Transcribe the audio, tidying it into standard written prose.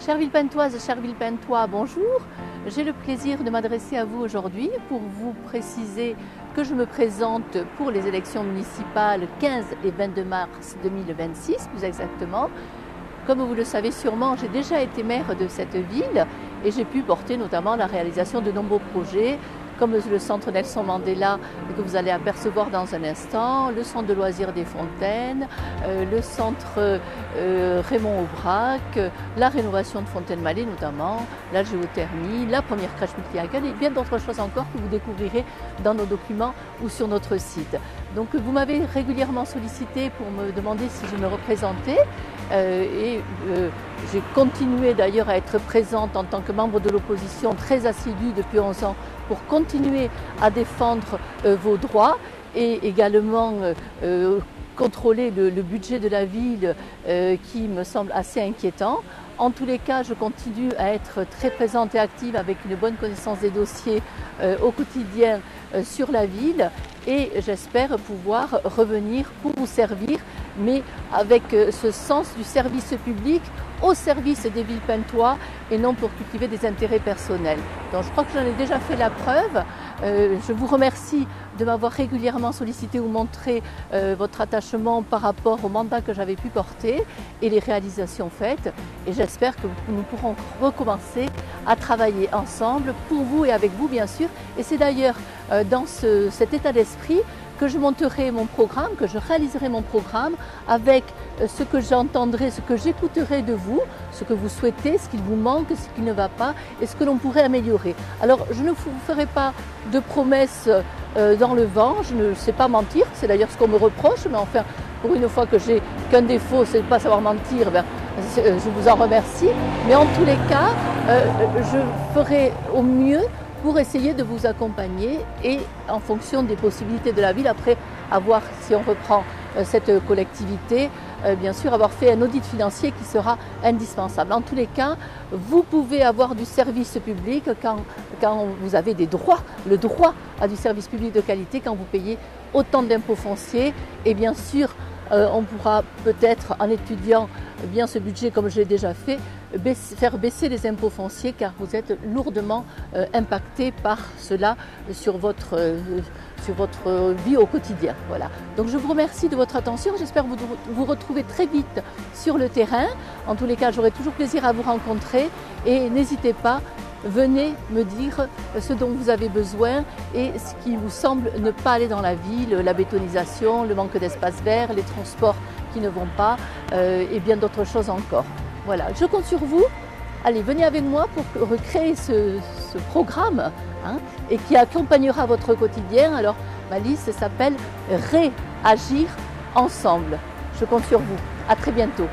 Chères Villepintoises, chers Villepintois, bonjour. J'ai le plaisir de m'adresser à vous aujourd'hui pour vous préciser que je me présente pour les élections municipales 15 et 22 mars 2026, plus exactement. Comme vous le savez sûrement, j'ai déjà été maire de cette ville et j'ai pu porter notamment la réalisation de nombreux projets comme le centre Nelson Mandela que vous allez apercevoir dans un instant, le centre de loisirs des Fontaines, le centre Raymond Aubrac, la rénovation de Fontaine-Mallet notamment, la géothermie, la première crèche multi-accueil et bien d'autres choses encore que vous découvrirez dans nos documents ou sur notre site. Donc vous m'avez régulièrement sollicité pour me demander si je me représentais j'ai continué d'ailleurs à être présente en tant que membre de l'opposition très assidue depuis 11 ans pour continuer à défendre vos droits et également contrôler le budget de la ville qui me semble assez inquiétant. En tous les cas, je continue à être très présente et active avec une bonne connaissance des dossiers au quotidien sur la ville et j'espère pouvoir revenir pour vous servir, mais avec ce sens du service public au service des Villepintois et non pour cultiver des intérêts personnels. Donc je crois que j'en ai déjà fait la preuve. Je vous remercie de m'avoir régulièrement sollicité ou montré votre attachement par rapport au mandat que j'avais pu porter et les réalisations faites. Et j'espère que nous pourrons recommencer à travailler ensemble, pour vous et avec vous bien sûr. Et c'est d'ailleurs dans cet état d'esprit que je monterai mon programme, que je réaliserai mon programme avec ce que j'entendrai, ce que j'écouterai de vous, ce que vous souhaitez, ce qu'il vous manque, ce qui ne va pas et ce que l'on pourrait améliorer. Alors je ne vous ferai pas de promesses dans le vent, je ne sais pas mentir, c'est d'ailleurs ce qu'on me reproche, mais enfin pour une fois que j'ai qu'un défaut, c'est de ne pas savoir mentir, je vous en remercie. Mais en tous les cas, je ferai au mieux pour essayer de vous accompagner et en fonction des possibilités de la ville, après avoir, si on reprend cette collectivité, bien sûr avoir fait un audit financier qui sera indispensable. En tous les cas, vous pouvez avoir du service public quand vous avez des droits, le droit à du service public de qualité, quand vous payez autant d'impôts fonciers et bien sûr on pourra peut-être, en étudiant bien ce budget comme je l'ai déjà fait, faire baisser les impôts fonciers car vous êtes lourdement impacté par cela sur votre vie au quotidien. Voilà. Donc je vous remercie de votre attention, j'espère vous retrouver très vite sur le terrain. En tous les cas, j'aurai toujours plaisir à vous rencontrer et n'hésitez pas, venez me dire ce dont vous avez besoin et ce qui vous semble ne pas aller dans la ville, la bétonisation, le manque d'espace vert, les transports qui ne vont pas et bien d'autres choses encore. Voilà, je compte sur vous. Allez, venez avec moi pour recréer ce programme et qui accompagnera votre quotidien. Alors, ma liste s'appelle Réagir ensemble. Je compte sur vous. À très bientôt.